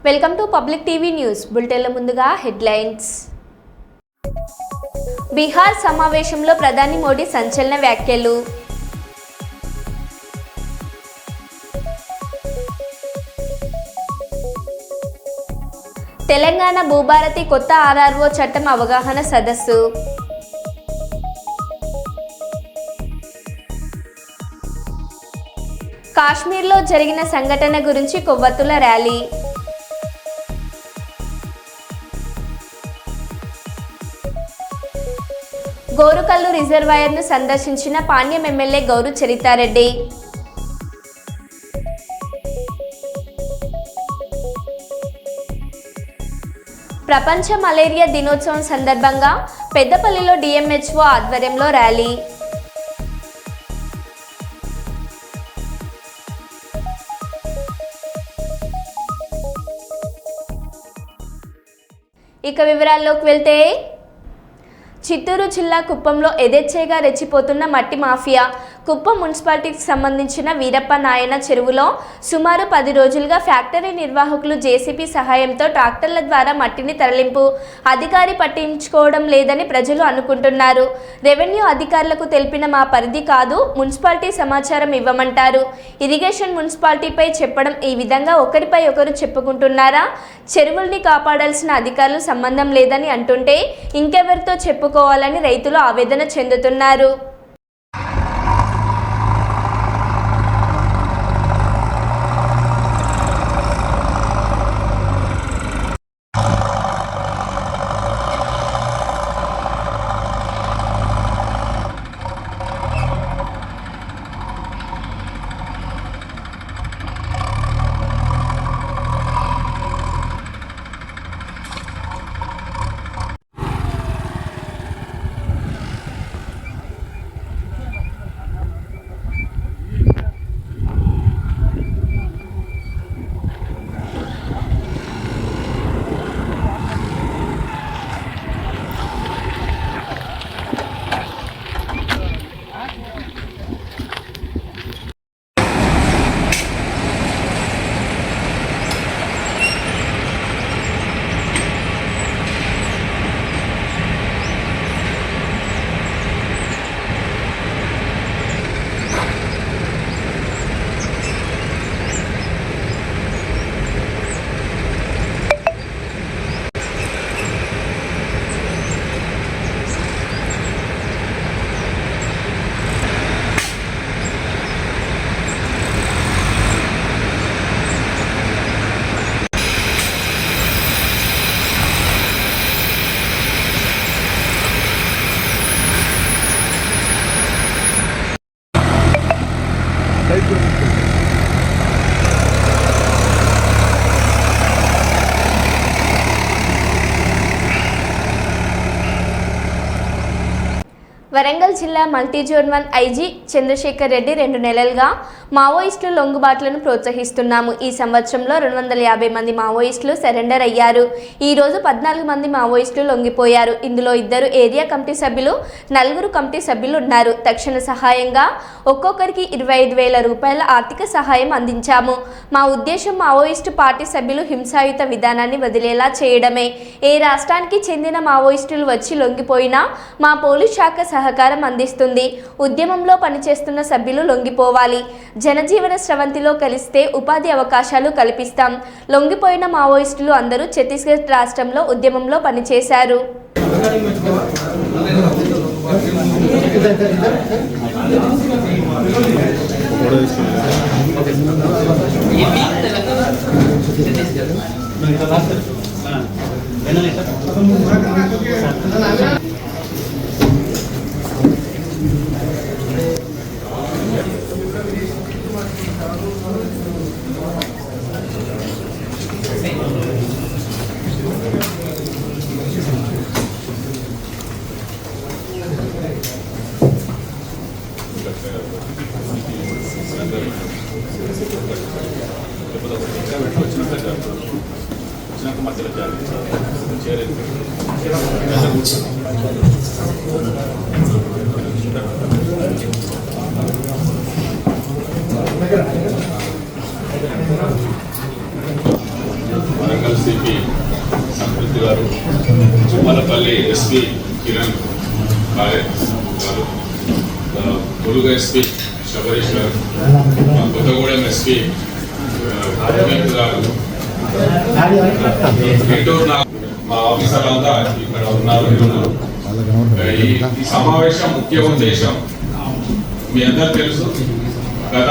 Welcome to public TV news బులెటిన్ల ముందుగా headlines. Bihar సమావేశంలో ప్రధాని మోడీ సంచలన వ్యాఖ్యలు. తెలంగాణ భూభారతి కొత్త ఆర్ఆర్ఓ చట్టం అవగాహన సదస్సు. కాశ్మీర్లో జరిగిన సంఘటన గురించి కొవ్వొత్తుల ర్యాలీ. గోరుకల్లు రిజర్వాయర్ను సందర్శించిన పాణ్యం ఎమ్మెల్యే గౌరు చరితారెడ్డి. ప్రపంచ మలేరియా దినోత్సవం సందర్భంగా పెద్దపల్లిలో డిఎంహెచ్ఓ ఆధ్వర్యంలో ర్యాలీ. ఇక వివరాల్లోకి వెళ్తే, చిత్తూరు జిల్లా కుప్పంలో యథేచ్ఛగా రెచ్చిపోతున్న మట్టి మాఫియా. కుప్పం మున్సిపాలిటీకి సంబంధించిన వీరప్ప నాయన చెరువులో సుమారు 10 రోజులుగా ఫ్యాక్టరీ నిర్వాహకులు జేసీబీ సహాయంతో ట్రాక్టర్ల ద్వారా మట్టిని తరలింపు అధికారి పట్టించుకోవడం లేదని ప్రజలు అనుకుంటున్నారు. రెవెన్యూ అధికారులకు తెలిపిన మా పరిధి కాదు, మున్సిపాలిటీ సమాచారం ఇవ్వమంటారు. ఇరిగేషన్ మున్సిపాలిటీపై చెప్పడం ఈ విధంగా ఒకరిపై ఒకరు చెప్పుకుంటున్నారా? చెరువుల్ని కాపాడాల్సిన అధికారులు సంబంధం లేదని అంటుంటే ఇంకెవరితో చెప్పుకోవాలని రైతులు ఆవేదన చెందుతున్నారు. వరంగల్ జిల్లా మల్టీజోన్ 1 ఐజీ చంద్రశేఖర్ రెడ్డి 2 నెలలుగా మావోయిస్టుల లొంగుబాట్లను ప్రోత్సహిస్తున్నాము. ఈ సంవత్సరంలో 250 మంది మావోయిస్టులు సరెండర్ అయ్యారు. ఈ రోజు 14 మంది మావోయిస్టులు లొంగిపోయారు. ఇందులో 2 ఏరియా కమిటీ సభ్యులు, 4 కమిటీ సభ్యులు ఉన్నారు. తక్షణ సహాయంగా ఒక్కొక్కరికి 25,000 రూపాయల ఆర్థిక సహాయం అందించాము. మా ఉద్దేశం మావోయిస్టు పార్టీ సభ్యులు హింసాయుత విధానాన్ని వదిలేలా చేయడమే. ఏ రాష్ట్రానికి చెందిన మావోయిస్టులు వచ్చి లొంగిపోయినా మా పోలీస్ శాఖ సహకారం అందిస్తుంది. ఉద్యమంలో పనిచేస్తున్న సభ్యులు లొంగిపోవాలి. జనజీవన స్రవంతిలో కలిస్తే ఉపాధి అవకాశాలు కల్పిస్తాం. లొంగిపోయిన మావోయిస్టులు అందరూ ఛత్తీస్గఢ్ రాష్ట్రంలో ఉద్యమంలో పనిచేశారు. గారు, తుమ్మలపల్లి ఎస్పీ కిరణ్ గారు, ములుగు ఎస్పీ శబరీష్ గారు, కొత్తగూడెం ఎస్పీ గారు, గుంటూరు మా ఆఫీసర్లంతా ఇక్కడ ఉన్నారు. ఈ సమావేశం ముఖ్య ఉద్దేశం మీ అందరూ తెలుసు. గత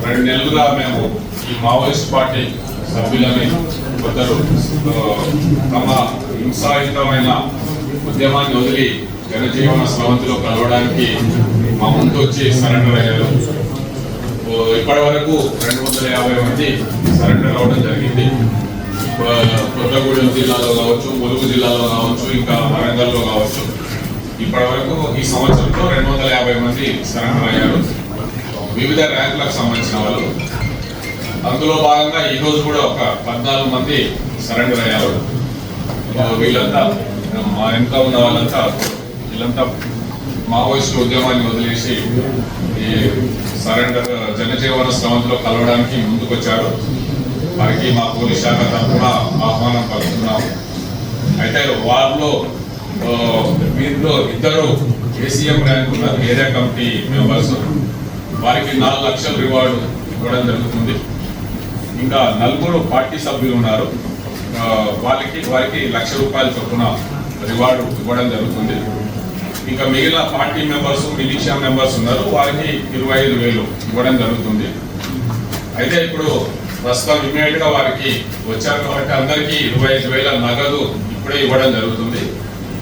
2 నెలలుగా మేము ఈ మావోయిస్ట్ పార్టీ సభ్యులని కొందరు తమ హింసాయుతమైన ఉద్యమాన్ని వదిలి జనజీవన స్రవంతిలో కలవడానికి మా ముందు వచ్చి సరెండర్ అయ్యారు. ఇప్పటి వరకు 250 మంది సరెండర్ అవ్వడం జరిగింది. కొత్తగూడెం జిల్లాలో కావచ్చు, ములుగు జిల్లాలో కావచ్చు, ఇంకా వరంగల్లో కావచ్చు. ఇప్పటి వరకు ఈ సంవత్సరంలో 250 మంది సరెండర్ అయ్యారు, వివిధ ర్యాంకులకు సంబంధించిన వాళ్ళు. అందులో భాగంగా ఈరోజు కూడా ఒక 14 మంది సరెండర్ అయ్యారు. వీళ్ళంతా మా వెనుక ఉన్న వీళ్ళంతా మావోయిస్టు ఉద్యమాన్ని వదిలేసి ఈ సరెండర్ జనజీవన స్రవంతిలో కలవడానికి ముందుకొచ్చారు. వారికి మా పోలీస్ శాఖ తరఫున ఆహ్వానం పలుకుతున్నాము. అయితే వారిలో వీరిలో 2 ఏసీఎం ర్యాంక్ ఉన్న ఏరియా కమిటీ మెంబర్స్, వారికి 4 లక్షల రివార్డు ఇవ్వడం జరుగుతుంది. ఇంకా 4 పార్టీ సభ్యులు ఉన్నారు, వారికి 1 లక్ష రూపాయల చొప్పున రివార్డు ఇవ్వడం జరుగుతుంది. ఇంకా మిగిలిన పార్టీ మెంబర్స్, మిలిషియా మెంబర్స్ ఉన్నారు, వారికి 25,000 ఇవ్వడం జరుగుతుంది. అయితే ఇప్పుడు ప్రస్తుతం ఇమీడియట్ గా వారికి వచ్చారు కాబట్టి అందరికీ 25,000 నగదు ఇప్పుడే ఇవ్వడం జరుగుతుంది.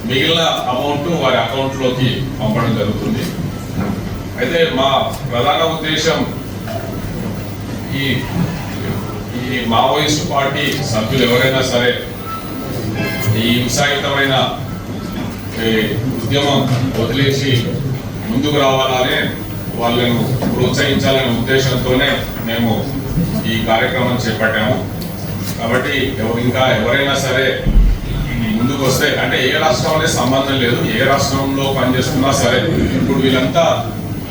మిగిలిన అమౌంట్ వారి అకౌంట్లోకి పంపడం జరుగుతుంది. అయితే మా ప్రధాన ఉద్దేశం ఈ మావోయిస్ట్ పార్టీ సభ్యులు ఎవరైనా సరే ఈ హింసాయుతమైన ఉద్యమం వదిలేసి ముందుకు రావాలనే వాళ్ళను ప్రోత్సహించాలనే ఉద్దేశంతోనే మేము ఈ కార్యక్రమం చేపట్టాము. కాబట్టి ఇంకా ఎవరైనా సరే ముందుకు వస్తే, అంటే ఏ రాష్ట్రం అనేది సంబంధం లేదు, ఏ రాష్ట్రంలో పనిచేస్తున్నా సరే. ఇప్పుడు వీళ్ళంతా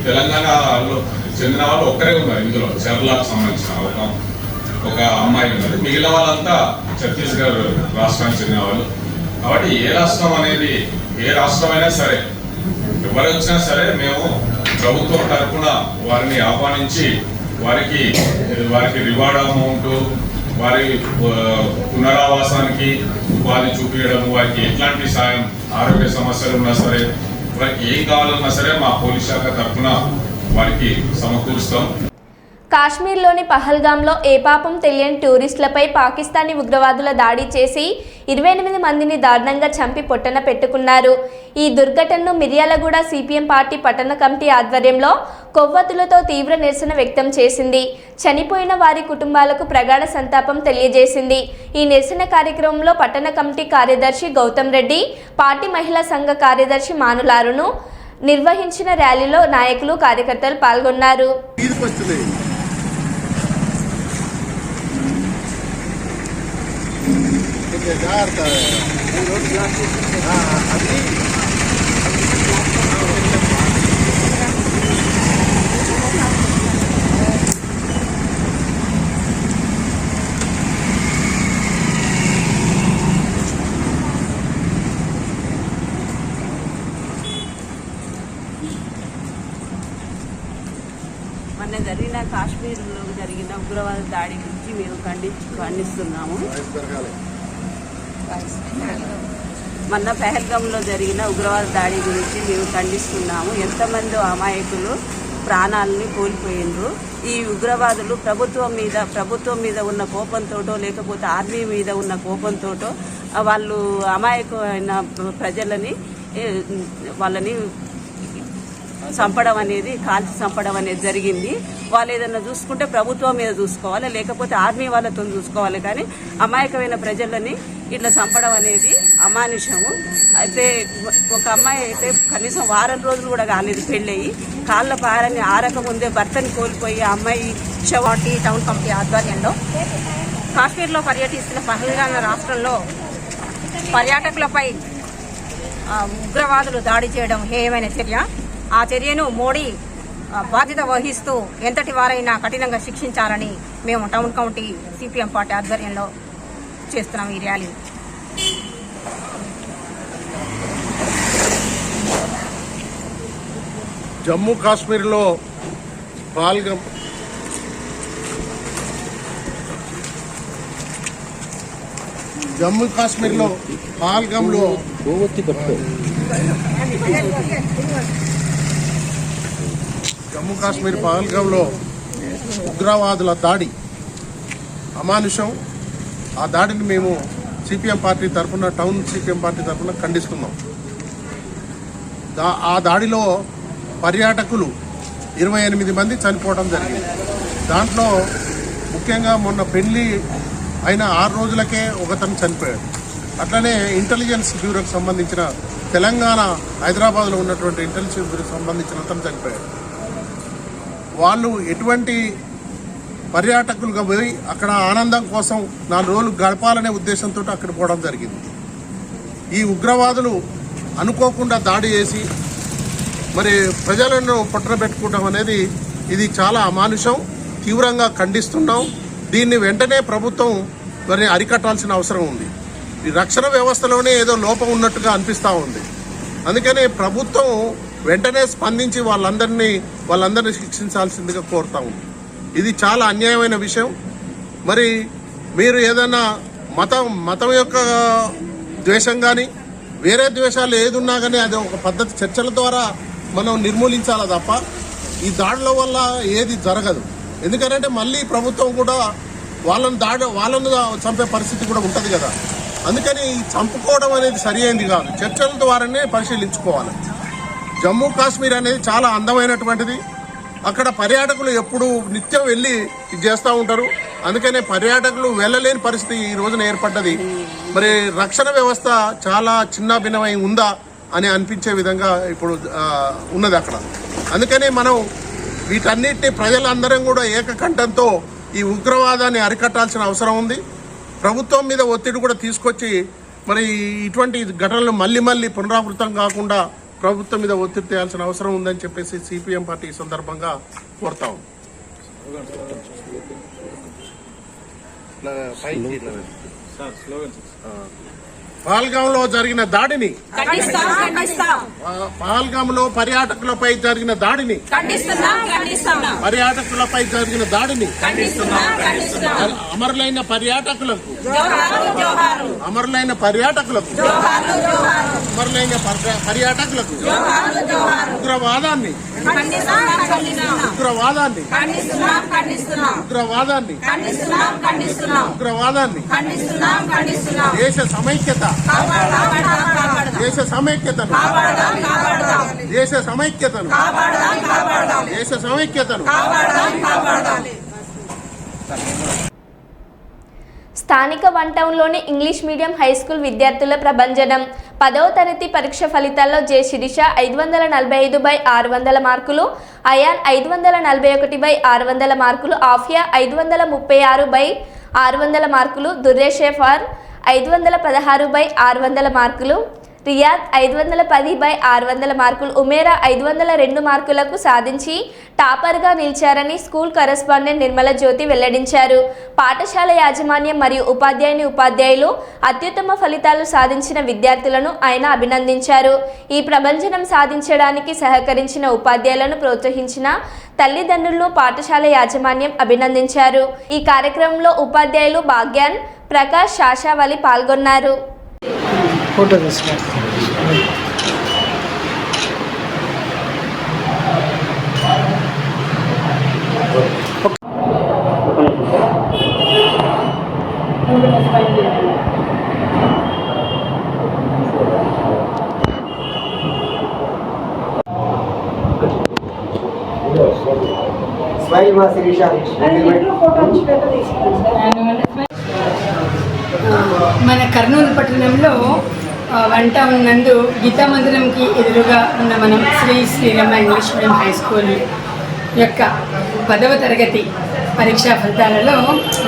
తెలంగాణలో చెందిన వాళ్ళు ఒక్కరే ఉన్నారు. ఇందులో చర్లకు సంబంధించిన ఒక అమ్మాయి ఉన్నారు, మిగిలిన వాళ్ళంతా ఛత్తీస్గఢ్ రాష్ట్రానికి చెందిన వాళ్ళు. కాబట్టి ఏ రాష్ట్రం అనేది, ఏ రాష్ట్రమైనా సరే, ఎవరు వచ్చినా సరే మేము ప్రభుత్వం తరఫున వారిని ఆహ్వానించి వారికి రివార్డ్ అమౌంట్, వారి పునరావాసానికి ఉపాధి చూపించడం, వారికి ఎట్లాంటి సాయం, ఆరోగ్య సమస్యలు ఉన్నా సరే, వారికి ఏం కావాలన్నా సరే మా పోలీస్ శాఖ తరఫున వారికి సమకూరుస్తాం. కాశ్మీర్లోని పహల్గాంలో ఏ పాపం తెలియని టూరిస్టులపై పాకిస్తానీ ఉగ్రవాదుల దాడి చేసి 28 మందిని దారుణంగా చంపి పొట్టన పెట్టుకున్నారు. ఈ దుర్ఘటనను మిర్యాలగూడ సిపిఎం పార్టీ పట్టణ కమిటీ ఆధ్వర్యంలో కొవ్వొత్తులతో తీవ్ర నిరసన వ్యక్తం చేసింది. చనిపోయిన వారి కుటుంబాలకు ప్రగాఢ సంతాపం తెలియజేసింది. ఈ నిరసన కార్యక్రమంలో పట్టణ కమిటీ కార్యదర్శి గౌతమ్ రెడ్డి, పార్టీ మహిళా సంఘ కార్యదర్శి మానులారును నిర్వహించిన ర్యాలీలో నాయకులు, కార్యకర్తలు పాల్గొన్నారు. మొన్న జరిగిన కాశ్మీర్లో జరిగిన ఉగ్రవాద దాడి గురించి మేము ఖండిస్తున్నాము. మొన్న పహల్గాంలో జరిగిన ఉగ్రవాద దాడి గురించి మేము ఖండిస్తున్నాము. ఎంతమంది అమాయకులు ప్రాణాలని కోల్పోయినరు. ఈ ఉగ్రవాదులు ప్రభుత్వం మీద ఉన్న కోపంతోటో, లేకపోతే ఆర్మీ మీద ఉన్న కోపంతోటో వాళ్ళు అమాయకమైన ప్రజలని వాళ్ళని చంపడం అనేది, కాల్చి చంపడం అనేది జరిగింది. వాళ్ళు ఏదైనా చూసుకుంటే ప్రభుత్వం మీద చూసుకోవాలి, లేకపోతే ఆర్మీ వాళ్ళతో చూసుకోవాలి. కానీ అమాయకమైన ప్రజలని ఇట్లా చంపడం అనేది అమానుషము. అయితే ఒక అమ్మాయి అయితే కనీసం వారం రోజులు కూడా కాలేదు పెళ్ళయి, కాళ్ళ పారని ఆరకముందే భర్తని కోల్పోయి ఆ అమ్మాయి పార్టీ టౌన్ కమిటీ ఆధ్వర్యంలో కాశ్మీర్లో పర్యటిస్తున్న పహల్గాం రాష్ట్రంలో పర్యాటకులపై ఉగ్రవాదులు దాడి చేయడం హేయమైన చర్య. ఆ చర్యను మోడీ బాధ్యత వహిస్తూ ఎంతటి వారైనా కఠినంగా శిక్షించాలని మేము టౌన్ కమిటీ సిపిఎం పార్టీ ఆధ్వర్యంలో చేస్తున్నాం ఈ ర్యాలీ. జమ్మూ కాశ్మీర్లో పహల్గామ్లో ఉగ్రవాదుల దాడి అమానుషం. ఆ దాడిని మేము సిపిఎం పార్టీ తరఫున టౌన్ సిపిఎం పార్టీ తరఫున ఖండిస్తున్నాం. ఆ దాడిలో పర్యాటకులు 28 మంది చనిపోవడం జరిగింది. దాంట్లో ముఖ్యంగా మొన్న పెళ్లి అయిన 6 రోజులకే ఒకతను చనిపోయాడు. అట్లనే ఇంటెలిజెన్స్ బ్యూరోకి సంబంధించిన తెలంగాణ హైదరాబాద్లో ఉన్నటువంటి ఇంటెలిజెన్స్ బ్యూరోకి సంబంధించిన అతను చనిపోయాడు. వాళ్ళు ఎటువంటి పర్యాటకులుగా పోయి అక్కడ ఆనందం కోసం 4 రోజులు గడపాలనే ఉద్దేశంతో అక్కడ పోవడం జరిగింది. ఈ ఉగ్రవాదులు అనుకోకుండా దాడి చేసి మరి ప్రజలను పొట్టనబెట్టుకోవడం అనేది ఇది చాలా అమానుషం. తీవ్రంగా ఖండిస్తున్నాం. దీన్ని వెంటనే ప్రభుత్వం మరి అరికట్టాల్సిన అవసరం ఉంది. ఈ రక్షణ వ్యవస్థలోనే ఏదో లోపం ఉన్నట్టుగా అనిపిస్తూ ఉంది. అందుకనే ప్రభుత్వం వెంటనే స్పందించి వాళ్ళందరినీ శిక్షించాల్సిందిగా కోరుతా ఉంది. ఇది చాలా అన్యాయమైన విషయం. మరి మీరు ఏదైనా మతం యొక్క ద్వేషం కానీ వేరే ద్వేషాలు ఏది ఉన్నా కానీ అది ఒక పద్ధతి చర్చల ద్వారా మనం నిర్మూలించాలి తప్ప ఈ దాడుల వల్ల ఏది జరగదు. ఎందుకంటే మళ్ళీ ప్రభుత్వం కూడా వాళ్ళను చంపే పరిస్థితి కూడా ఉంటుంది కదా. అందుకని చంపుకోవడం అనేది సరి అయింది కాదు. చర్చల ద్వారానే పరిశీలించుకోవాలి. జమ్మూ కాశ్మీర్ అనేది చాలా అందమైనటువంటిది. అక్కడ పర్యాటకులు ఎప్పుడు నిత్యం వెళ్ళి ఇది చేస్తూ ఉంటారు. అందుకనే పర్యాటకులు వెళ్ళలేని పరిస్థితి ఈ రోజున ఏర్పడ్డది. మరి రక్షణ వ్యవస్థ చాలా చిన్నాభిన్నమై ఉందా అని అనిపించే విధంగా ఇప్పుడు ఉన్నది అక్కడ. అందుకనే మనం వీటన్నిటిని ప్రజలందరం కూడా ఏకకంఠంతో ఈ ఉగ్రవాదాన్ని అరికట్టాల్సిన అవసరం ఉంది. ప్రభుత్వం మీద ఒత్తిడి కూడా తీసుకొచ్చి మరి ఇటువంటి ఘటనలు మళ్ళీ పునరావృతం కాకుండా ప్రభుత్వం మీద ఒత్తిడి చేయాల్సిన అవసరం ఉందని చెప్పేసి సిపిఎం పార్టీ ఈ సందర్భంగా కోరుతాం. పహల్గాంలో జరిగిన దాడిని, పహల్గాంలో పర్యాటకులపై జరిగిన దాడిని అమరులైన పర్యాటకులకు ఉగ్రవాదాన్ని దేశ సమైక్యతను స్థానిక వన్ టౌన్లోని ఇంగ్లీష్ మీడియం హై స్కూల్ విద్యార్థుల ప్రభంజనం. 10వ తరగతి పరీక్ష ఫలితాల్లో జె శిరీష 545/600 మార్కులు, అయాన్ 541/600 మార్కులు, ఆఫియా 536/600 మార్కులు, దుర్రేషేఫార్ 516/600 మార్కులు, రియాద్ 510/600 మార్కులు, ఉమేరా 502 మార్కులకు సాధించి టాపర్గా నిలిచారని స్కూల్ కరెస్పాండెంట్ నిర్మల జ్యోతి వెల్లడించారు. పాఠశాల యాజమాన్యం మరియు ఉపాధ్యాయులు అత్యుత్తమ ఫలితాలు సాధించిన విద్యార్థులను ఆయన అభినందించారు. ఈ ప్రభంజనం సాధించడానికి సహకరించిన ఉపాధ్యాయులను ప్రోత్సహించిన తల్లిదండ్రులను పాఠశాల యాజమాన్యం అభినందించారు. ఈ కార్యక్రమంలో ఉపాధ్యాయులు భాగ్యాన్, ప్రకాష్, శాషావలి పాల్గొన్నారు. ఫోటో తీసుకో. మన కర్నూలు పట్టణంలో వన్ టౌన్ నందు గీతా మందిరంకి ఎదురుగా ఉన్న మనం Sri Srirama English medium high school యొక్క 10వ తరగతి పరీక్షా ఫలితాలలో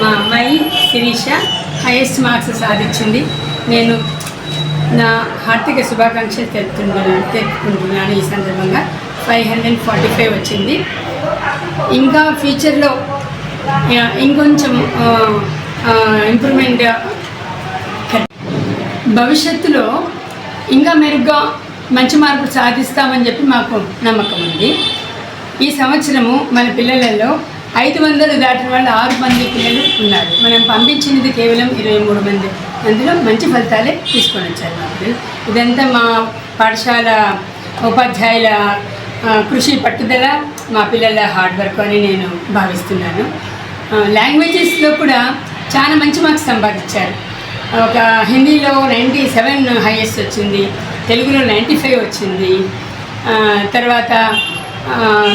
మా అమ్మాయి శిరీష హైయెస్ట్ మార్క్స్ సాధించింది. నేను నా హార్దిక శుభాకాంక్షలు తెలుపుకుంటున్నాను. ఈ సందర్భంగా 545 వచ్చింది. ఇంకా ఫ్యూచర్లో ఇంకొంచెం ఇంప్రూవ్మెంట్, భవిష్యత్తులో ఇంకా మెరుగ్గా మంచి మార్పులు సాధిస్తామని చెప్పి మాకు నమ్మకం ఉంది. ఈ సంవత్సరము మన పిల్లలలో 500 దాటిన వాళ్ళు 6 మంది పిల్లలు ఉన్నారు. మనం పంపించినది కేవలం 23 మంది. అందులో మంచి ఫలితాలే తీసుకొని వచ్చారు మా పిల్లలు. ఇదంతా మా పాఠశాల ఉపాధ్యాయుల కృషి పట్టుదల, మా పిల్లల హార్డ్ వర్క్ అని నేను భావిస్తున్నాను. లాంగ్వేజెస్లో కూడా చాలా మంచి మార్క్స్ సంపాదించారు. ఒక హిందీలో 97 హైయెస్ట్ వచ్చింది, తెలుగులో 95 వచ్చింది, తర్వాత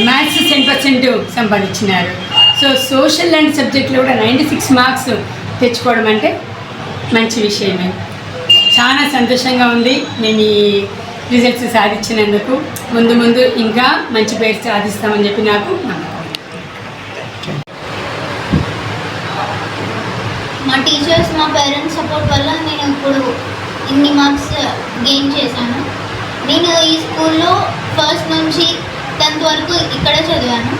మ్యాథ్స్ 10% సంపాదించినారు. సో సోషల్ అండ్ సబ్జెక్ట్లో కూడా 96 మార్క్స్ తెచ్చుకోవడం అంటే మంచి విషయమే. చాలా సంతోషంగా ఉంది మేము ఈ రిజల్ట్స్ సాధించినందుకు. ముందు ముందు ఇంకా మంచి పేరు సాధిస్తామని చెప్పి నాకు నమ్మకం. మా టీచర్స్, మా పేరెంట్స్ సపోర్ట్ వల్ల నేను ఇప్పుడు ఇన్ని మార్క్స్ గెయిన్ చేశాను. నేను ఈ స్కూల్లో ఫస్ట్ నుంచి 10th వరకు ఇక్కడే చదివాను.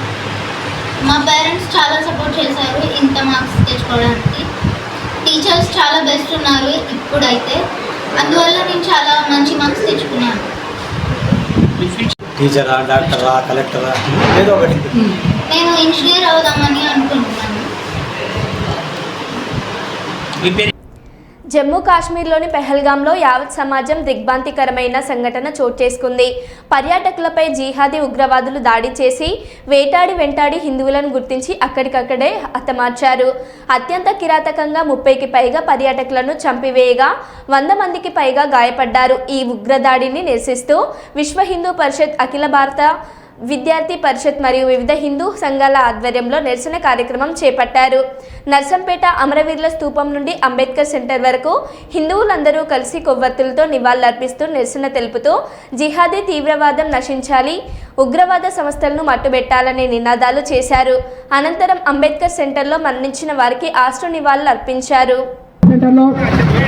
మా పేరెంట్స్ చాలా సపోర్ట్ చేశారు ఇంత మార్క్స్ తెచ్చుకోవడానికి. టీచర్స్ చాలా బెస్ట్ ఉన్నారు ఇప్పుడైతే, అందువల్ల నేను చాలా మంచి మార్క్స్ తెచ్చుకున్నాను. టీచరా, డాక్టరా, కలెక్టరా, ఏదో ఒకటి. నేను ఇంజనీర్ అవుదామని అనుకుంటున్నాను. జమ్మూ కాశ్మీర్లోని పెహల్గాంలో యావత్ సమాజం దిగ్భ్రాంతికరమైన సంఘటన చోటు చేసుకుంది. పర్యాటకులపై జిహాదీ ఉగ్రవాదులు దాడి చేసి వెంటాడి హిందువులను గుర్తించి అక్కడికక్కడే హతమార్చారు. అత్యంత కిరాతకంగా 30కి పైగా పర్యాటకులను చంపివేయగా 100 మందికి పైగా గాయపడ్డారు. ఈ ఉగ్రదాడిని నిరసిస్తూ విశ్వ హిందూ పరిషత్, అఖిల భారత విద్యార్థి పరిషత్ మరియు వివిధ హిందూ సంఘాల ఆధ్వర్యంలో నిరసన కార్యక్రమం చేపట్టారు. నర్సంపేట అమరవీరుల స్తూపం నుండి అంబేద్కర్ సెంటర్ వరకు హిందువులందరూ కలిసి కొవ్వొత్తులతో నివాళులర్పిస్తూ నిరసన తెలుపుతూ జిహాదీ తీవ్రవాదం నశించాలి, ఉగ్రవాద సంస్థలను మట్టుబెట్టాలనే నినాదాలు చేశారు. అనంతరం అంబేద్కర్ సెంటర్లో మరణించిన వారికి ఆశ్రు నివాళులు అర్పించారు. సెంటర్లో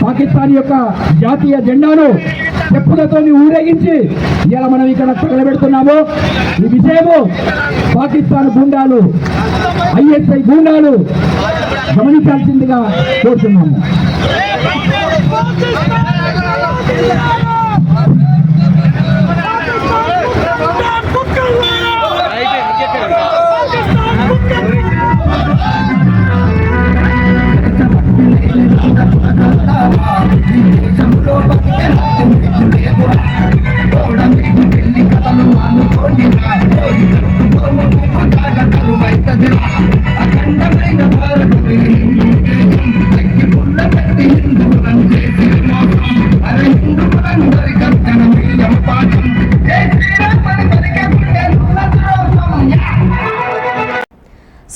పాకిస్తాన్ యొక్క జాతీయ జెండాను చెప్పులతో ఊరేగించి ఇలా మనం ఇక్కడ తగలబెడుతున్నాము. ఈ విషయము పాకిస్తాన్ గుండాలు, ISI గుండాలు గమనించాల్సిందిగా కోరుతున్నాము.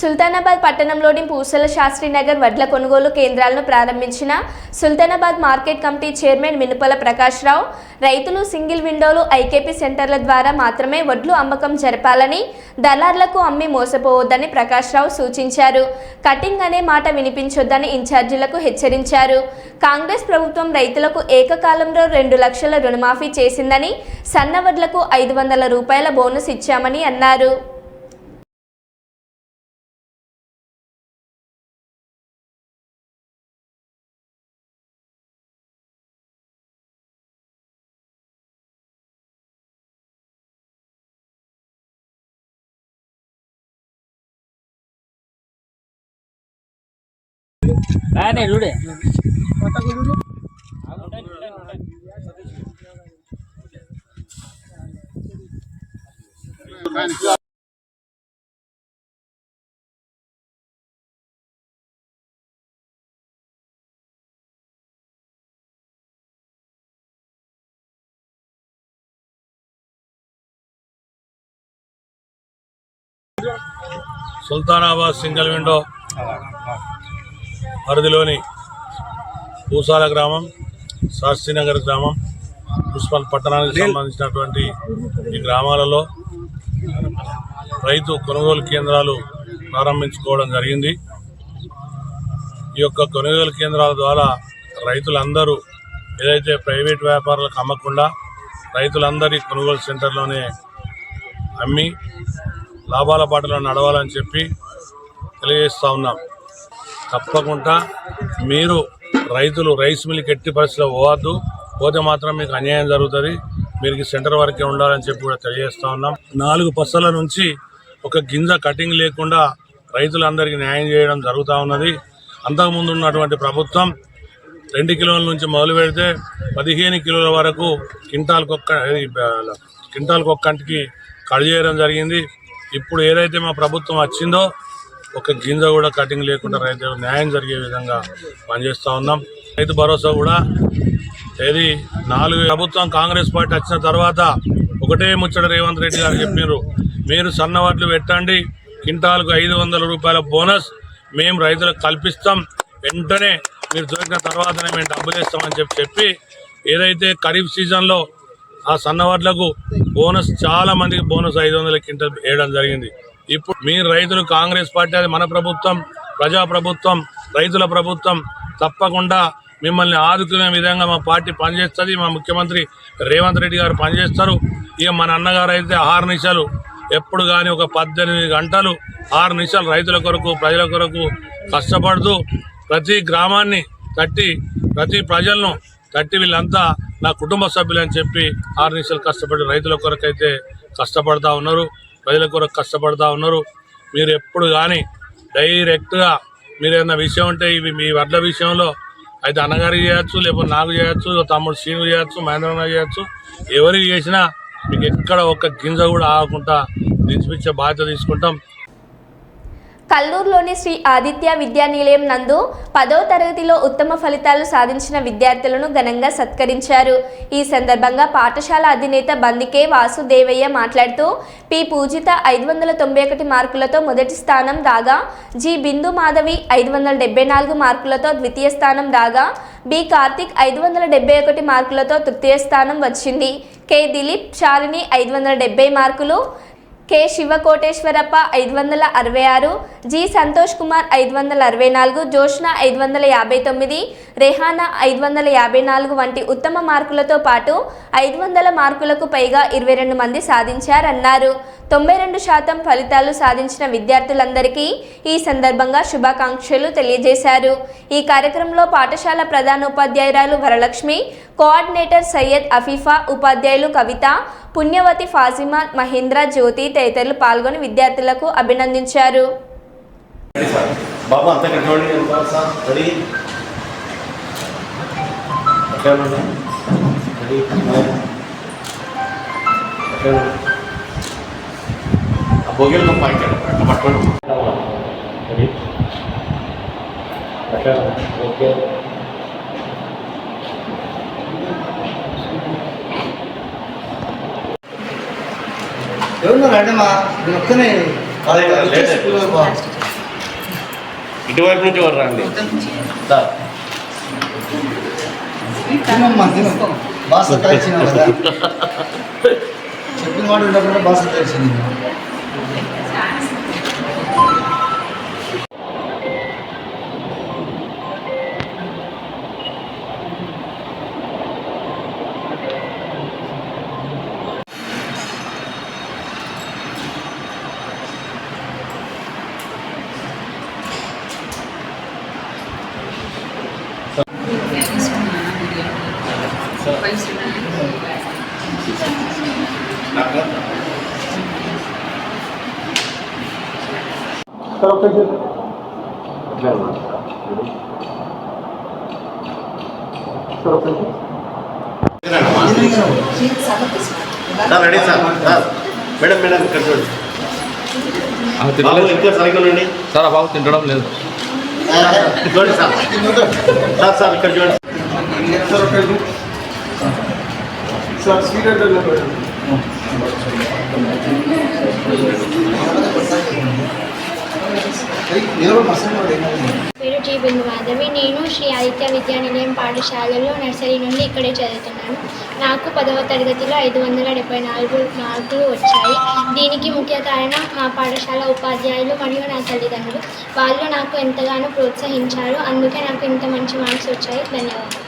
సుల్తానాబాద్ పట్టణంలోని పూసల శాస్త్రి నగర్ వడ్ల కొనుగోలు కేంద్రాలను ప్రారంభించిన Sultanabad market committee chairman Minupala Prakash Rao, రైతులు సింగిల్ విండోలు ఐకేపీ సెంటర్ల ద్వారా మాత్రమే వడ్లు అమ్మకం జరపాలని, దళార్లకు అమ్మి మోసపోవద్దని ప్రకాష్ రావు సూచించారు. కటింగ్ అనే మాట వినిపించొద్దని ఇన్ఛార్జీలకు హెచ్చరించారు. కాంగ్రెస్ ప్రభుత్వం రైతులకు ఏకకాలంలో 2 లక్షల రుణమాఫీ చేసిందని, సన్న వడ్లకు 500 రూపాయల బోనస్ ఇచ్చామని అన్నారు. సుల్తానాబాద్ సింగిల్ విండో పరిధిలోని పూసాల గ్రామం, శాస్త్రీనగర్ గ్రామం, మున్సిపల్ పట్టణానికి సంబంధించినటువంటి ఈ గ్రామాలలో రైతు కొనుగోలు కేంద్రాలు ప్రారంభించుకోవడం జరిగింది. ఈ యొక్క కొనుగోలు కేంద్రాల ద్వారా రైతులందరూ ఏదైతే ప్రైవేట్ వ్యాపారులకు అమ్మకుండా రైతులందరి కొనుగోలు సెంటర్లోనే అమ్మి లాభాల బాటలో నడవాలని చెప్పి తెలియజేస్తూ ఉన్నాం. తప్పకుండా మీరు రైతులు రైస్ మిల్కి ఎట్టి పరిస్థితిలో పోవద్దు, పోతే మాత్రం మీకు అన్యాయం జరుగుతుంది. మీరు సెంటర్ వరకే ఉండాలని చెప్పి కూడా తెలియజేస్తా ఉన్నాం. 4 బస్సుల నుంచి ఒక గింజ కటింగ్ లేకుండా రైతులందరికీ న్యాయం చేయడం జరుగుతూ ఉన్నది. అంతకుముందు ఉన్నటువంటి ప్రభుత్వం 2 కిలోల నుంచి మొదలు పెడితే 15 కిలోల వరకు క్వింటాల్కి ఒక్కంటికి కట్ చేయడం జరిగింది. ఇప్పుడు ఏదైతే మా ప్రభుత్వం వచ్చిందో ఒక గింజ కూడా కటింగ్ లేకుండా రైతులకు న్యాయం జరిగే విధంగా పనిచేస్తూ ఉన్నాం. రైతు భరోసా కూడా ఏది 4 ప్రభుత్వం కాంగ్రెస్ పార్టీ వచ్చిన తర్వాత ఒకటే ముచ్చట రేవంత్ రెడ్డి గారు చెప్పారు, మీరు సన్నవడ్లు పెట్టండి, క్వింటాల్కు 500 రూపాయల బోనస్ మేము రైతులకు కల్పిస్తాం, వెంటనే మీరు దొరికిన తర్వాతనే మేము డబ్బులు ఇస్తామని చెప్పి ఏదైతే ఖరీఫ్ సీజన్లో ఆ సన్నవడ్లకు బోనస్ చాలా మందికి బోనస్ 500 క్వింటల్ వేయడం జరిగింది. ఇప్పుడు మీరు రైతులు కాంగ్రెస్ పార్టీ అది మన ప్రభుత్వం, ప్రజాప్రభుత్వం, రైతుల ప్రభుత్వం, తప్పకుండా మిమ్మల్ని ఆదుకునే విధంగా మా పార్టీ పనిచేస్తుంది. మా ముఖ్యమంత్రి రేవంత్ రెడ్డి గారు పనిచేస్తారు. ఇక మన అన్నగారు అయితే 6 నిమిషాలు ఎప్పుడు కానీ ఒక 18 గంటలు 6 నిమిషాలు రైతుల కొరకు ప్రజల కొరకు కష్టపడుతూ ప్రతి గ్రామాన్ని తట్టి ప్రతి ప్రజలను తట్టి వీళ్ళంతా నా కుటుంబ సభ్యులని చెప్పి 6 నిమిషాలు కష్టపడి రైతుల కొరకు అయితే కష్టపడతా ఉన్నారు, ప్రజల కొరకు కష్టపడతా ఉన్నారు. మీరు ఎప్పుడు కానీ డైరెక్ట్గా మీరు ఏదైనా విషయం ఉంటే ఇవి మీ వడ్ల విషయంలో అయితే అన్నగారికి చేయొచ్చు, లేకపోతే నాకు చేయొచ్చు, తమ్ముడు శ్రీను చేయొచ్చు, మహేంద్రనాథ్ చేయొచ్చు, ఎవరికి చేసినా మీకు ఎక్కడ ఒక్క గింజ కూడా ఆగకుండా దించిపించే బాధ్యత తీసుకుంటాం. కల్లూరులోని శ్రీ ఆదిత్య విద్యానిలయం నందు 10వ తరగతిలో ఉత్తమ ఫలితాలు సాధించిన విద్యార్థులను ఘనంగా సత్కరించారు. ఈ సందర్భంగా పాఠశాల అధినేత బందికే వాసుదేవయ్య మాట్లాడుతూ పి పూజిత 591 మార్కులతో మొదటి స్థానం రాగా, జి బిందు మాధవి 574 మార్కులతో ద్వితీయ స్థానం రాగా, బి కార్తిక్ 571 మార్కులతో తృతీయ స్థానం వచ్చింది. కె దిలీప్ శాలిని 570 మార్కులు, కె శివకోటేశ్వరప్ప 566, జి సంతోష్ కుమార్ 564, జోష్న 559, రెహానా 554 వంటి ఉత్తమ మార్కులతో పాటు 500 మార్కులకు పైగా 22 మంది సాధించారన్నారు. 92% ఫలితాలు సాధించిన విద్యార్థులందరికీ ఈ సందర్భంగా శుభాకాంక్షలు తెలియజేశారు. ఈ కార్యక్రమంలో పాఠశాల ప్రధానోపాధ్యాయురాలు వరలక్ష్మి, కోఆర్డినేటర్ సయ్యద్ అఫీఫా, ఉపాధ్యాయులు కవిత, పుణ్యవతి, ఫాజిమా, మహేంద్ర, జ్యోతి తదితరులు పాల్గొని విద్యార్థులకు అభినందించారు. ఇటువైపు నుంచి ఎవరు రండి. చెప్పిన వాడు ఉండకుండా బాగా తెలిసింది. Ready sir. మేడం మేడం ఇక్కడ చూడండి ఇంకా సైకిల్ అండి సార్. బాబు తింటడం లేదు చూడండి సార్. సార్ సార్ ఇక్కడ చూడండి సార్. స్వీట్ పేరు జి బిందు మాధవి. నేను శ్రీ ఆదిత్య విద్యానిలయం పాఠశాలలో నర్సరీ నుండి ఇక్కడే చదువుతున్నాను. నాకు 10వ తరగతిలో 574 మార్కులు వచ్చాయి. దీనికి ముఖ్య కారణం మా పాఠశాల ఉపాధ్యాయులు మరియు నా తల్లిదండ్రులు. వాళ్ళు నాకు ఎంతగానో ప్రోత్సహించారు, అందుకే నాకు ఇంత మంచి మార్క్స్ వచ్చాయి. ధన్యవాదాలు.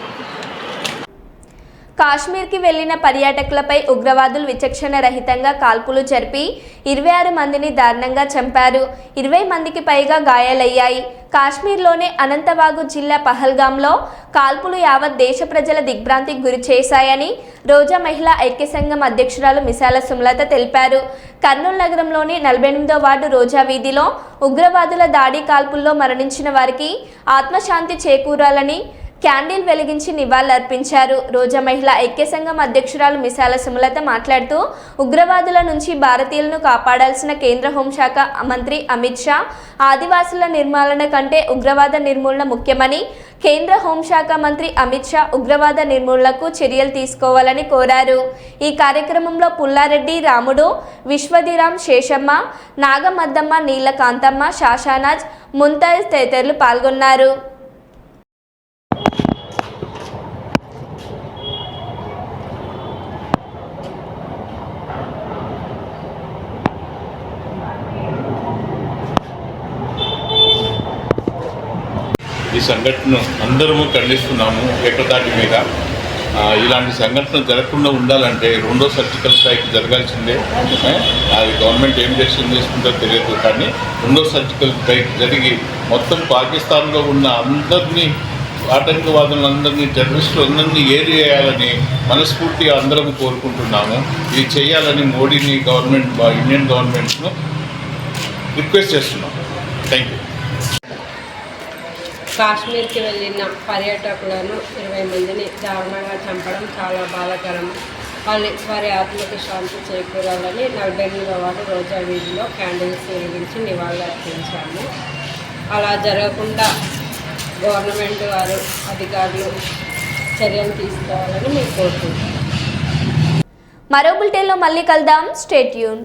కాశ్మీర్కి వెళ్లిన పర్యాటకులపై ఉగ్రవాదులు విచక్షణ రహితంగా కాల్పులు జరిపి 26 మందిని దారుణంగా చంపారు. 20 మందికి పైగా గాయాలయ్యాయి. కాశ్మీర్లోని అనంతవాగు జిల్లా పహల్గాంలో కాల్పులు యావత్ దేశ ప్రజల దిగ్భ్రాంతికి గురి చేశాయని రోజా మహిళా ఐక్య సంఘం అధ్యక్షురాలు మిసాల సుమలత తెలిపారు. కర్నూలు నగరంలోని 48వ వార్డు రోజా వీధిలో ఉగ్రవాదుల దాడి కాల్పుల్లో మరణించిన వారికి ఆత్మశాంతి చేకూరాలని క్యాండిల్ వెలిగించి నివాళులర్పించారు. రోజా మహిళా ఐక్య సంఘం అధ్యక్షురాలు మిసాల సుమలత మాట్లాడుతూ ఉగ్రవాదుల నుంచి భారతీయులను కాపాడాల్సిన కేంద్ర హోంశాఖ మంత్రి అమిత్ షా ఆదివాసుల నిర్మూలన కంటే ఉగ్రవాద నిర్మూలన ముఖ్యమని, కేంద్ర హోంశాఖ మంత్రి అమిత్ షా ఉగ్రవాద నిర్మూలనకు చర్యలు తీసుకోవాలని కోరారు. ఈ కార్యక్రమంలో పుల్లారెడ్డి రాముడు, విశ్వదిరాం శేషమ్మ, నాగమద్దమ్మ, నీలకాంతమ్మ, షాషానాజ్, ముంతాజ్ తదితరులు పాల్గొన్నారు. ఈ సంఘటనను అందరము ఖండిస్తున్నాము. ఏకతాటి మీద ఇలాంటి సంఘటన జరగకుండా ఉండాలంటే రెండో సర్జికల్ స్ట్రైక్ జరగాల్సిందే. అది గవర్నమెంట్ ఏం డెసిషన్ తీసుకుందో తెలియదు, కానీ రెండో సర్జికల్ స్ట్రైక్ జరిగి మొత్తం పాకిస్తాన్లో ఉన్న అందరినీ, ఆటంకవాదులందరినీ, టెర్రరిస్టులందరినీ ఏరియాలని మనస్ఫూర్తిగా అందరం కోరుకుంటున్నాము. ఇది చేయాలని మోడీని, ఇండియన్ గవర్నమెంట్ను రిక్వెస్ట్ చేస్తున్నాం. Thank you. కాశ్మీర్కి వెళ్ళిన పర్యాటకులను 20 మందిని దారుణంగా చంపడం చాలా బాధాకరం. వారి ఆత్మకి శాంతి చేకూరాలని 48వ వార్డు రోజా వీధిలో క్యాండిల్స్ వెలిగించి నివాళులర్పించాము. అలా జరగకుండా గవర్నమెంట్ వారు, అధికారులు చర్యలు తీసుకోవాలని మేము కోరుకుంటున్నాం. మరో బులెటిన్లో మళ్ళీ కలుద్దాం. Stay tune.